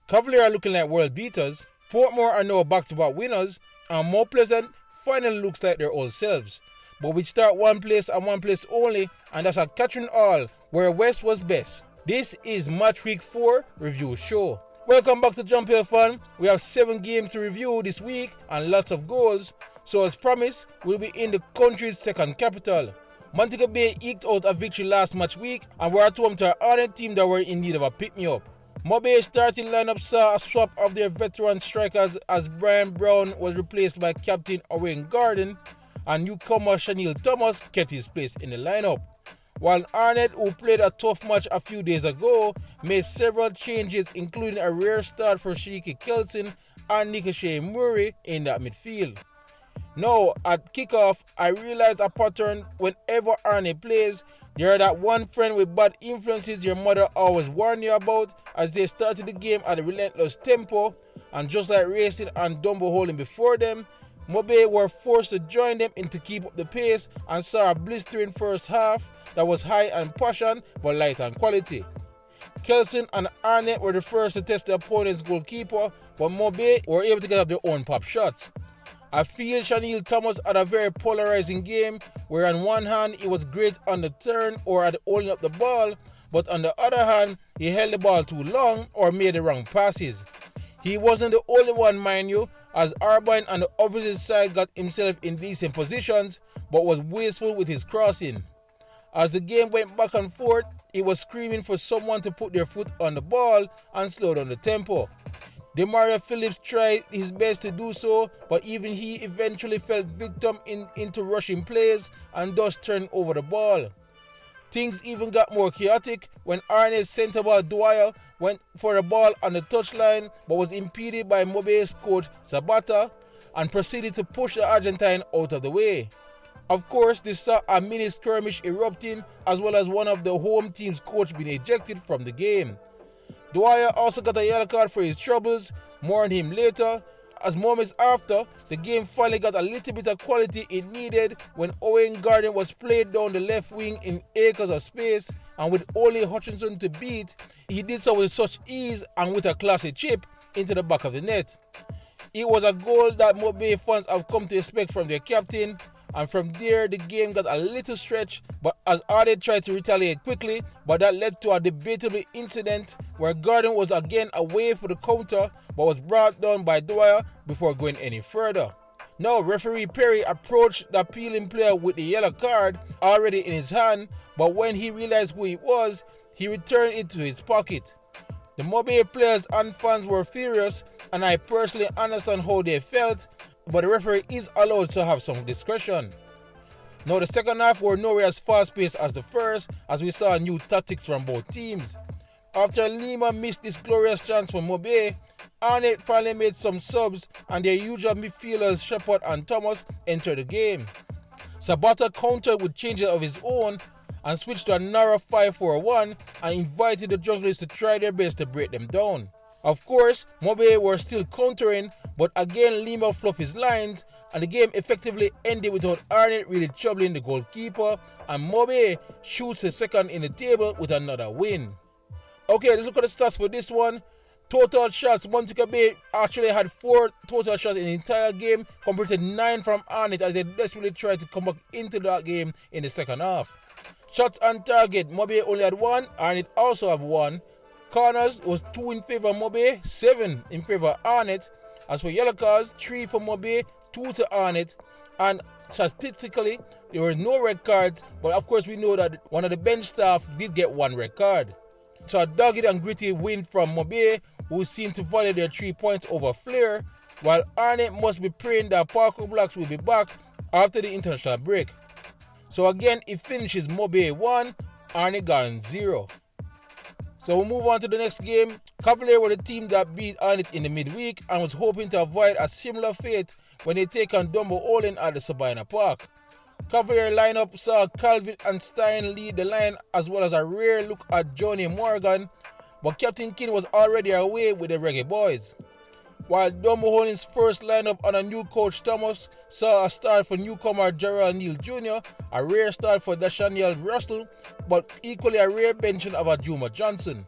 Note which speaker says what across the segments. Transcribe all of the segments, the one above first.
Speaker 1: Cavalier are looking like world beaters, Portmore are now back-to-back winners, and More Pleasant finally looks like their old selves. But we start one place and one place only, and that's at Catherine Hall, where West was best. This is Match Week 4 Review Show. Welcome back to Jump Hill Fun. We have 7 games to review this week and lots of goals. So as promised, we'll be in the country's second capital. Montego Bay eked out a victory last match week and were at home to our Arnett team that were in need of a pick-me-up. Mobay's starting lineup saw a swap of their veteran strikers as Brian Brown was replaced by captain Owen Garden and newcomer Chanel Thomas kept his place in the lineup. While Arnett, who played a tough match a few days ago, made several changes including a rare start for Shiki Kelson and Nikoshe Murray in that midfield. Now, at kickoff, I realized a pattern whenever Arnett plays. You're that one friend with bad influences your mother always warned you about, as they started the game at a relentless tempo, and just like racing and Dumbo holding before them, Mobe were forced to join them in to keep up the pace and saw a blistering first half that was high on passion but light on quality. Kelson and Arnett were the first to test the opponent's goalkeeper, but Mobe were able to get up their own pop shots. I feel Chanel Thomas had a very polarizing game, where on one hand he was great on the turn or at holding up the ball, but on the other hand he held the ball too long or made the wrong passes. He wasn't the only one, mind you, as Arbine on the opposite side got himself in decent positions but was wasteful with his crossing. As the game went back and forth, he was screaming for someone to put their foot on the ball and slow down the tempo. Demario Phillips tried his best to do so, but even he eventually fell victim into rushing plays and thus turned over the ball. Things even got more chaotic when Arnett's centre-back Dwyer went for the ball on the touchline but was impeded by Mobe's coach Sabata and proceeded to push the Argentine out of the way. Of course, this saw a mini skirmish erupting, as well as one of the home team's coach being ejected from the game. Dwyer also got a yellow card for his troubles, more on him later, as moments after, the game finally got a little bit of quality it needed when Owen Garden was played down the left wing in acres of space, and with only Hutchinson to beat, he did so with such ease and with a classy chip into the back of the net. It was a goal that Mobe fans have come to expect from their captain, and from there the game got a little stretch, but as Arnett tried to retaliate quickly, but that led to a debatable incident where Garden was again away for the counter but was brought down by Dwyer before going any further. Now referee Perry approached the appealing player with the yellow card already in his hand, but when he realized who it was, he returned it to his pocket. The Mobe players and fans were furious, and I personally understand how they felt, but the referee is allowed to have some discretion. Now the second half were nowhere as fast-paced as the first, as we saw new tactics from both teams. After Lima missed this glorious chance from Mobe, Arnett finally made some subs and their usual midfielders Shepard and Thomas entered the game. Sabata countered with changes of his own and switched to a narrow 5-4-1 and invited the junglers to try their best to break them down. Of course, Mobe were still countering, but again Lima fluffed his lines and the game effectively ended without Arnett really troubling the goalkeeper, and Mobe shoots the second in the table with another win. Okay, let's look at the stats for this one. Total shots, Montego Bay actually had 4 total shots in the entire game, compared to 9 from Arnett as they desperately tried to come back into that game in the second half. Shots on target, Mobe only had 1, Arnett also have 1. Corners was 2 in favour of Mobe, 7 in favour of Arnett. As for yellow cards, 3 for Mobe, 2 to Arnett, and statistically there were no red cards, but of course we know that one of the bench staff did get 1 red card. So a dogged and gritty win from Mobe, who seemed to value their 3 points over Flair, while Arnett must be praying that Parker Blacks will be back after the international break. So again, it finishes Mobe 1, Arnett gone 0. So we'll move on to the next game. Cavalier were the team that beat Arnett in the midweek and was hoping to avoid a similar fate when they take on Dumbo Olin at the Sabina Park. Cavalier lineup saw Calvin and Stein lead the line, as well as a rare look at Johnny Morgan, but Captain King was already away with the Reggae Boys. While Dumbo Olin's first lineup under new coach Thomas saw a start for newcomer Gerald Neal Jr., a rare start for Dashaniel Russell, but equally a rare benching of a Juma Johnson.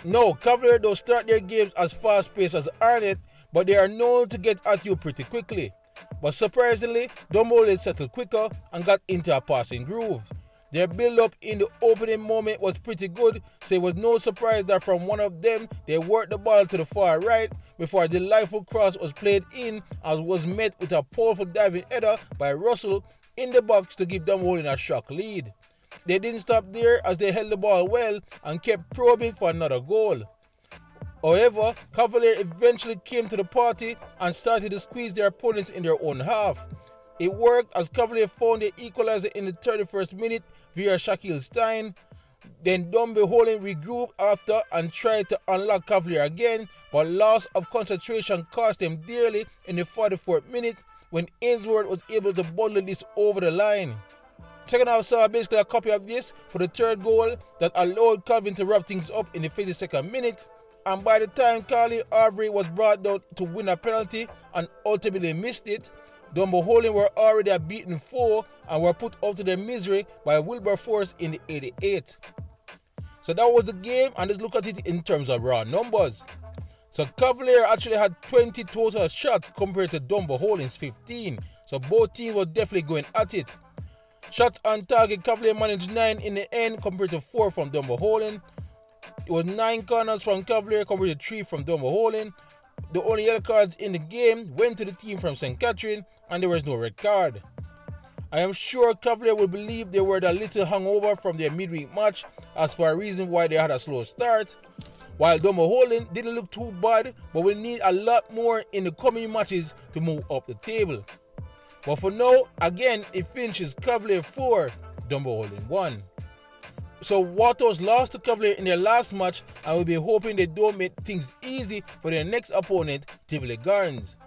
Speaker 1: No, Cavalier don't start their games as fast-paced as Arnett, but they are known to get at you pretty quickly. But surprisingly, Dumbo settled quicker and got into a passing groove. Their build-up in the opening moment was pretty good, so it was no surprise that from one of them, they worked the ball to the far right before a delightful cross was played in and was met with a powerful diving header by Russell in the box to give Dumbo a shock lead. They didn't stop there as they held the ball well and kept probing for another goal. However, Cavalier eventually came to the party and started to squeeze their opponents in their own half. It worked as Cavalier found the equalizer in the 31st minute via Shaquille Stein. Then Dumbo regrouped after and tried to unlock Cavalier again, but loss of concentration cost them dearly in the 44th minute when Ainsworth was able to bundle this over the line. Second half saw basically a copy of this for the third goal that allowed Calvin to wrap things up in the 52nd minute, and by the time Carly Arbery was brought down to win a penalty and ultimately missed it, Dumbo were already a beaten foe and were put out to their misery by Wilberforce in the 88th. So that was the game, and let's look at it in terms of raw numbers. So Cavalier actually had 20 total shots compared to Dumbo Holding's 15, so both teams were definitely going at it. Shots on target, Cavalier managed 9 in the end compared to 4 from Dumbo Holding. It was 9 corners from Cavalier compared to 3 from Dumbo Holding. The only yellow cards in the game went to the team from St. Catherine, and there was no red card. I am sure Cavalier will believe they were a little hungover from their midweek match as for a reason why they had a slow start, while Dumbo Holding didn't look too bad but will need a lot more in the coming matches to move up the table. But for now, again, it finishes Cavalier 4, Dumbo Holding 1. So WATS lost to Cavalier in their last match and will be hoping they don't make things easy for their next opponent, Tivoli Gardens.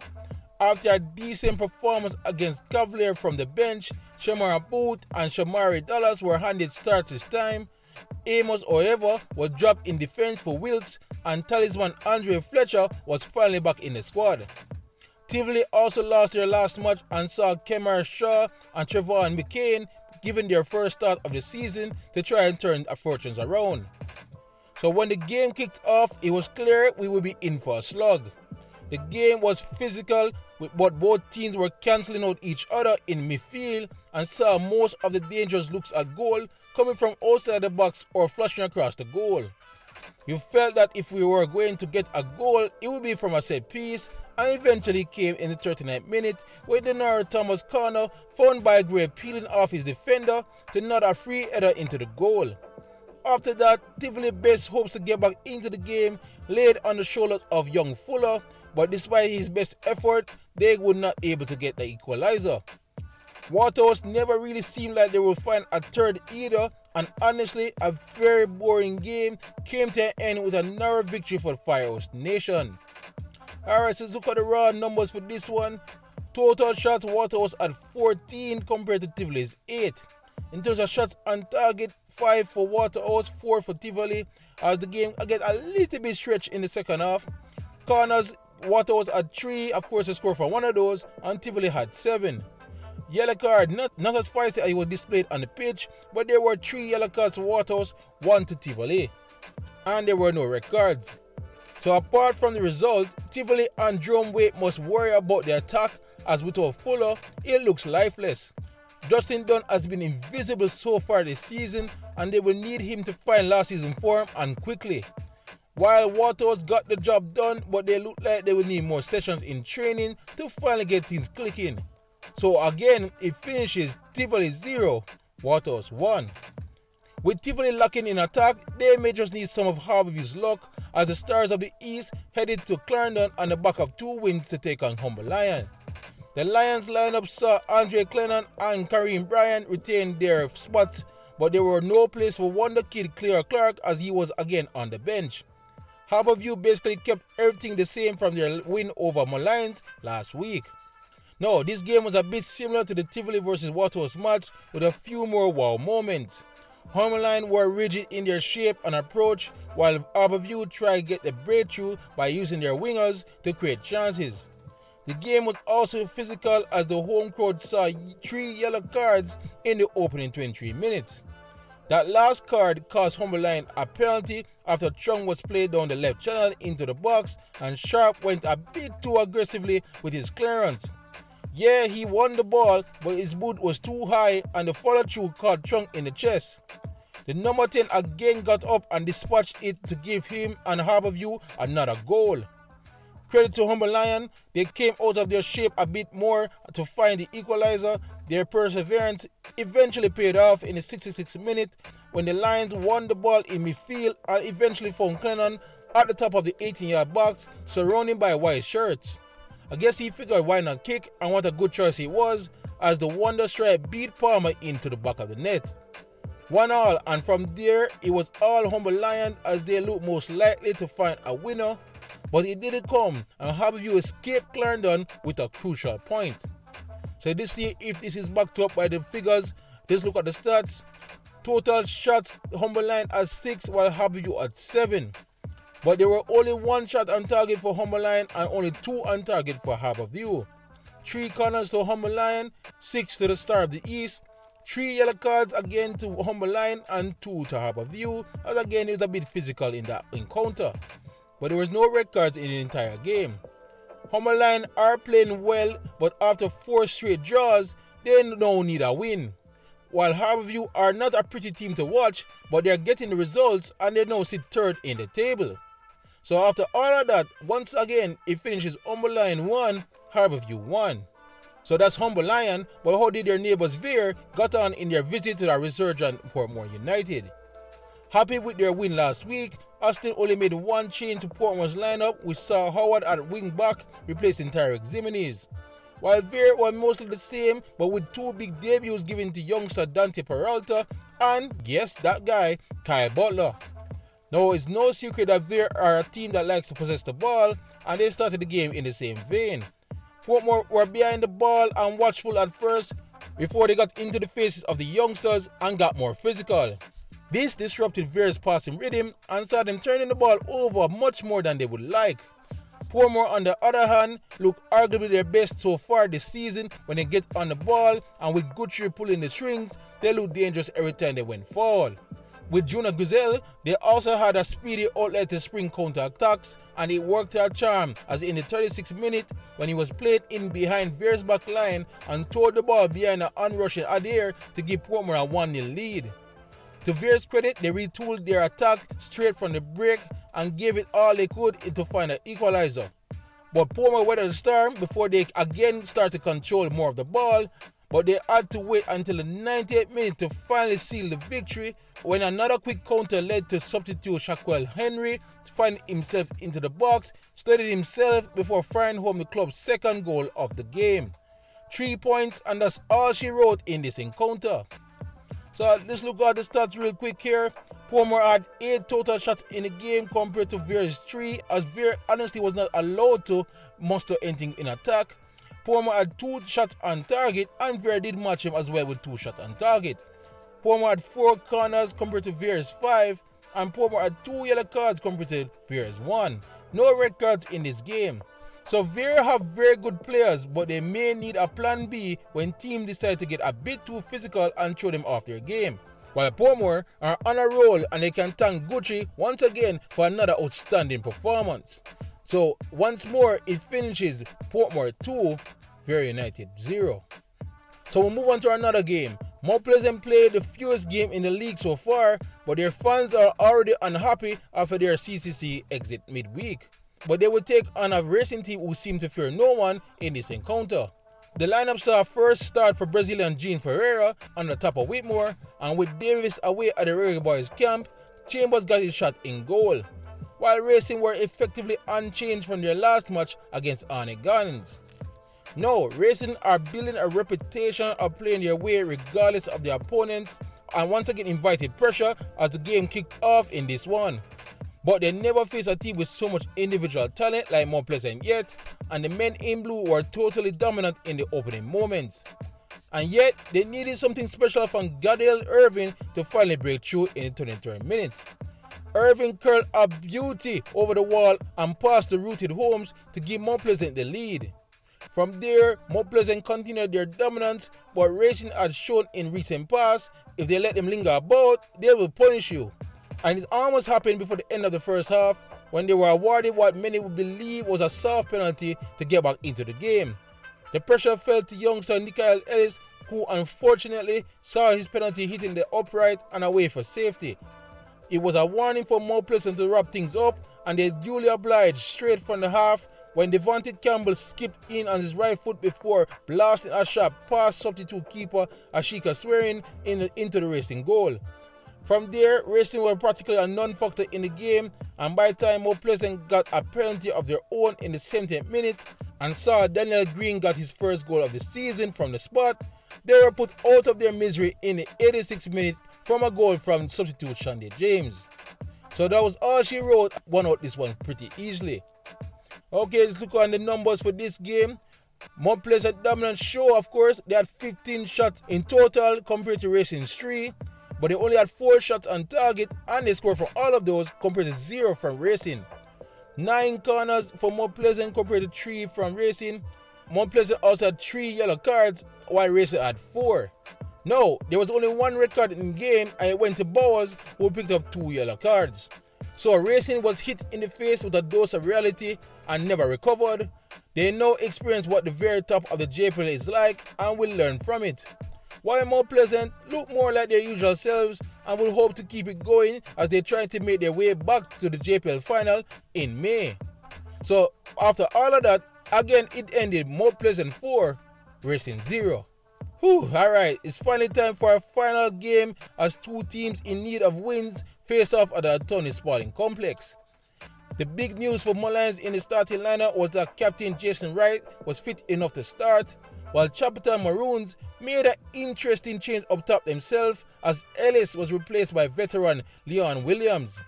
Speaker 1: After a decent performance against Cavalier from the bench, Shamara Booth and Shamari Dallas were handed starters time. Amos, however, was dropped in defense for Wilkes, and talisman Andre Fletcher was finally back in the squad. Tivoli also lost their last match and saw Kemar Shaw and Trevon McCain given their first start of the season to try and turn their fortunes around. So when the game kicked off, it was clear we would be in for a slug. The game was physical, but both teams were cancelling out each other in midfield and saw most of the dangerous looks at goal coming from outside the box or flashing across the goal. You felt that if we were going to get a goal, it would be from a set piece, and eventually came in the 39th minute with Denaro Thomas corner found by Gray peeling off his defender to nod a free header into the goal. After that, Tivoli best hopes to get back into the game laid on the shoulders of young Fuller, but despite his best effort, they were not able to get the equalizer. WATS never really seemed like they would find a third either, and honestly, a very boring game came to an end with a narrow victory for the Firehouse Nation. Alright, so let's look at the raw numbers for this one. Total shots, WATS at 14 compared to Tivoli's 8. In terms of shots on target, 5 for WATS, 4 for Tivoli, as the game again a little bit stretched in the second half. Corners, WATS at 3, of course they scored for one of those, and Tivoli had 7. Yellow card, not as feisty as it was displayed on the pitch, but there were 3 yellow cards to WATS, 1 to Tivoli. And there were no red cards. So apart from the result, Tivoli and Drumway must worry about the attack, as without Fuller, it looks lifeless. Justin Dunn has been invisible so far this season, and they will need him to find last season form and quickly. While WATS got the job done, but they look like they will need more sessions in training to finally get things clicking. So again, it finishes Tivoli 0, WATS 1. With Tivoli lacking in attack, they may just need some of Harborview's luck as the Stars of the East headed to Clarendon on the back of 2 wins to take on Humber Lion. The Lions lineup saw Andre Clennon and Kareem Bryant retain their spots, but there were no place for wonder kid Claire Clark as he was again on the bench. Harborview basically kept everything the same from their win over Malines last week. Now, this game was a bit similar to the Tivoli vs WATS match with a few more wow moments. Humberline were rigid in their shape and approach, while Harborview tried to get the breakthrough by using their wingers to create chances. The game was also physical as the home crowd saw 3 yellow cards in the opening 23 minutes. That last card cost Humber Lion a penalty after Chung was played down the left channel into the box and Sharp went a bit too aggressively with his clearance. Yeah, he won the ball, but his boot was too high and the follow-through caught Chung in the chest. The number 10 again got up and dispatched it to give him and Harborview another goal. Credit to Humber Lion, they came out of their shape a bit more to find the equalizer. Their perseverance eventually paid off in the 66th minute when the Lions won the ball in midfield and eventually found Clennon at the top of the 18-yard box, surrounded by white shirts. I guess he figured why not kick, and what a good choice it was, as the Wonder Strike beat Palmer into the back of the net. 1-1, and from there it was all Humber Lion as they looked most likely to find a winner, but it didn't come, and Harborview escaped Clarendon with a crucial point. So let's see if this is backed up by the figures. Let's look at the stats. Total shots, Humber Lion at 6 while Harborview at 7. But there were only 1 shot on target for Humber Lion and only 2 on target for Harborview. 3 corners to Humber Lion, 6 to the Star of the East. 3 yellow cards again to Humber Lion and 2 to Harborview, as again it was a bit physical in that encounter. But there was no red cards in the entire game. Humber Lion are playing well, but after 4 straight draws, they now need a win. While Harborview are not a pretty team to watch, but they are getting the results and they now sit 3rd in the table. So after all of that, once again, it finishes Humber Lion 1, Harborview 1. So that's Humber Lion, but how did their neighbours Vere got on in their visit to the resurgent Portmore United? Happy with their win last week, Austin only made 1 change to Portmore's lineup, which saw Howard at wing back replacing Tarek Ximenez. While Vere was mostly the same, but with 2 big debuts given to youngster Dante Peralta and, yes, that guy, Kyle Butler. Now, it's no secret that Vere are a team that likes to possess the ball, and they started the game in the same vein. Portmore were behind the ball and watchful at first before they got into the faces of the youngsters and got more physical. This disrupted Vere's passing rhythm and saw them turning the ball over much more than they would like. Portmore, on the other hand, look arguably their best so far this season when they get on the ball, and with Guthrie pulling the strings, they look dangerous every time they went forward. With Juna Guzell, they also had a speedy outlet to spring counter-attacks, and it worked their charm as in the 36th minute when he was played in behind Vere's back line and throwed the ball behind an onrushing Adair to give Portmore a 1-0 lead. To Vere's credit, they retooled their attack straight from the break and gave it all they could to find an equalizer. But Portmore weathered the storm before they again start to control more of the ball, but they had to wait until the 98th minute to finally seal the victory when another quick counter led to substitute Shaquille Henry to find himself into the box, steadied himself before firing home the club's 2nd goal of the game. 3 points, and that's all she wrote in this encounter. So let's look at the stats real quick here. Portmore had 8 total shots in the game compared to Vere's 3, as Vere honestly was not allowed to muster anything in attack. Portmore had 2 shots on target, and Vere did match him as well with 2 shots on target. Portmore had 4 corners compared to Vere's 5, and Portmore had 2 yellow cards compared to Vere's 1. No red cards in this game. So Vere have very good players, but they may need a plan B when teams decide to get a bit too physical and throw them off their game. While Portmore are on a roll and they can thank Guthrie once again for another outstanding performance. So once more it finishes Portmore 2, Vere United 0. So we'll move on to another game. Mount Pleasant played the fewest game in the league so far, but their fans are already unhappy after their CCC exit midweek. But they will take on a racing team who seem to fear no one in this encounter. The lineup saw a first start for Brazilian Gene Ferreira on the top of Whitmore, and with Davis away at the Reggae Boys camp, Chambers got his shot in goal, while Racing were effectively unchanged from their last match against Arnett Gardens. Now, Racing are building a reputation of playing their way regardless of their opponents, and once again invited pressure as the game kicked off in this one. But they never faced a team with so much individual talent like Mount Pleasant yet, and the men in blue were totally dominant in the opening moments. And yet, they needed something special from Gadiel Irving to finally break through in the 23rd minute. Irving curled a beauty over the wall and passed to Rooted Holmes to give Mount Pleasant the lead. From there, Mount Pleasant continued their dominance, but Racing had shown in recent past, if they let them linger about, they will punish you. And it almost happened before the end of the first half, when they were awarded what many would believe was a soft penalty to get back into the game. The pressure fell to youngster Nikhil Ellis, who unfortunately saw his penalty hitting the upright and away for safety. It was a warning for Mount Pleasant to wrap things up, and they duly obliged straight from the half when Devontae Campbell skipped in on his right foot before blasting a shot past substitute keeper Ashika Swearing into the Racing goal. From there, Racing were practically a non-factor in the game, and by the time Mount Pleasant got a penalty of their own in the 70th minute and saw Daniel Green got his first goal of the season from the spot, they were put out of their misery in the 86th minute from a goal from substitute Shandy James. So that was all she wrote. Won out this one pretty easily. Okay, let's look on the numbers for this game. Mount Pleasant dominant show, of course. They had 15 shots in total compared to Racing's 3, but they only had 4 shots on target, and they scored from all of those compared to 0 from Racing. 9 corners for Mount Pleasant compared to 3 from Racing. Mount Pleasant also had 3 yellow cards, while Racing had 4. No, there was only 1 red card in the game, and it went to Bowers, who picked up 2 yellow cards. So Racing was hit in the face with a dose of reality and never recovered. They now experience what the very top of the JPL is like and will learn from it. While Mount Pleasant look more like their usual selves and will hope to keep it going as they try to make their way back to the JPL final in May. So after all of that, again it ended Mount Pleasant 4, Racing 0. Alright, it's finally time for a final game as 2 teams in need of wins face off at the Attorney Sporting Complex. The big news for Mullines in the starting lineup was that Captain Jason Wright was fit enough to start, while Chapeltown Maroons made an interesting change up top themselves as Ellis was replaced by veteran Leon Williams.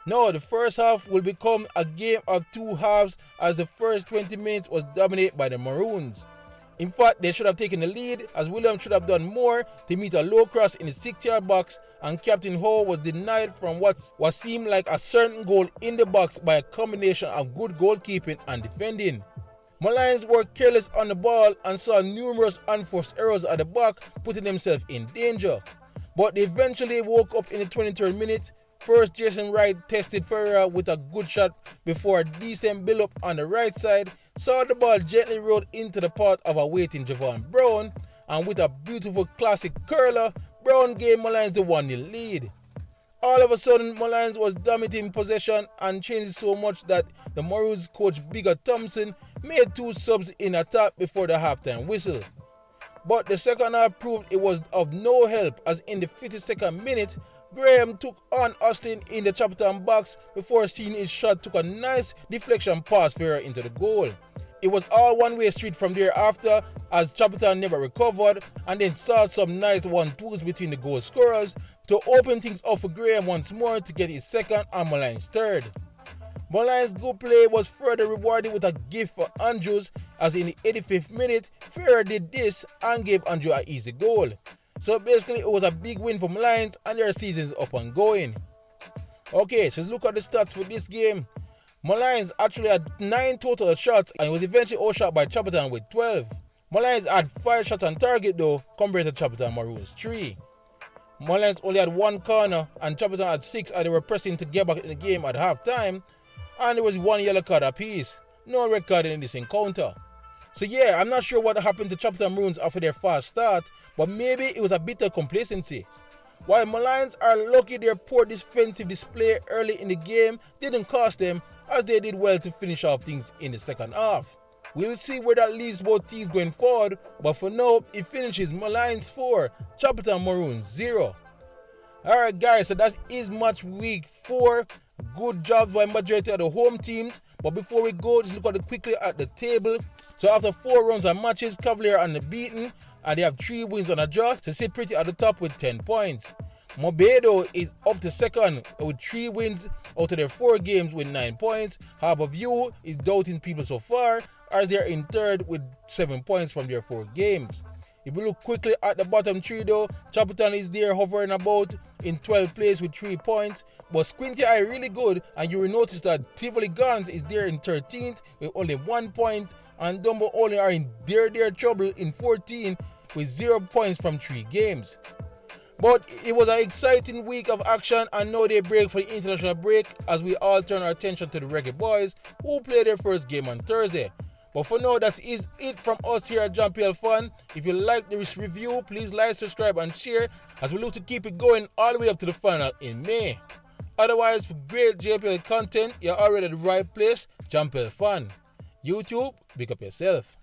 Speaker 1: Now the first half will become a game of 2 halves as the first 20 minutes was dominated by the Maroons. In fact, they should have taken the lead as Williams should have done more to meet a low cross in the 6-yard box, and Captain Ho was denied from what seemed like a certain goal in the box by a combination of good goalkeeping and defending. Mullines were careless on the ball and saw numerous unforced errors at the back, putting themselves in danger. But they eventually woke up in the 23rd minute. First, Jason Wright tested Ferreira with a good shot before a decent build-up on the right side, saw the ball gently rolled into the path of a waiting Javon Brown, and with a beautiful classic curler, Brown gave Mullines the 1-0 lead. All of a sudden, Mullines was dominating possession and changed so much that the Maroons coach Bigger Thompson made 2 subs in attack before the halftime whistle. But the second half proved it was of no help as in the 52nd minute, Graham took on Austin in the Chapeltown box before seeing his shot took a nice deflection pass Vere into the goal. It was all one-way street from there after as Chapeltown never recovered and then saw some nice 1-2s between the goal scorers to open things up for Graham once more to get his second and Mullines' third. Mullines' good play was further rewarded with a gift for Andrews as in the 85th minute, Vere did this and gave Andrew an easy goal. So basically it was a big win for Mullines and their season is up and going. Okay, so let's look at the stats for this game. Mullines actually had 9 total shots and was eventually outshot by Chapeltown with 12. Mullines had 5 shots on target though compared to Chapeltown Maroons 3. Mullines only had 1 corner and Chapeltown had 6 as they were pressing to get back in the game at half time, and there was 1 yellow card apiece. No red card in this encounter. So yeah, I'm not sure what happened to Chapeltown Maroons after their fast start, but maybe it was a bit of complacency. While Mullines are lucky their poor defensive display early in the game didn't cost them, as they did well to finish off things in the second half. We'll see where that leaves both teams going forward, but for now, it finishes Mullines 4, Chapeltown Maroons 0. Alright guys, so that is match week 4. Good job by majority of the home teams, but before we go, just look quickly at the table. So after 4 rounds of matches, Cavalier are unbeaten, and they have 3 wins and a draw to sit pretty at the top with 10 points. Montego is up to second with 3 wins out of their 4 games with 9 points. Harborview is doubting people so far as they are in third with 7 points from their 4 games. If we look quickly at the bottom 3 though, Chapeltown is there hovering about in 12th place with 3 points, but Squinty Eye really good, and you will notice that Tivoli Guns is there in 13th with only 1 point, and Dumbo only are in their trouble in 14 with 0 points from 3 games. But it was an exciting week of action, and now they break for the international break as we all turn our attention to the Reggae Boys, who play their first game on Thursday. But for now, that is it from us here at JPL Fun. If you like this review, please like, subscribe and share as we look to keep it going all the way up to the final in May. Otherwise, for great JPL content, you're already at the right place, JPL Fun. YouTube, pick up yourself.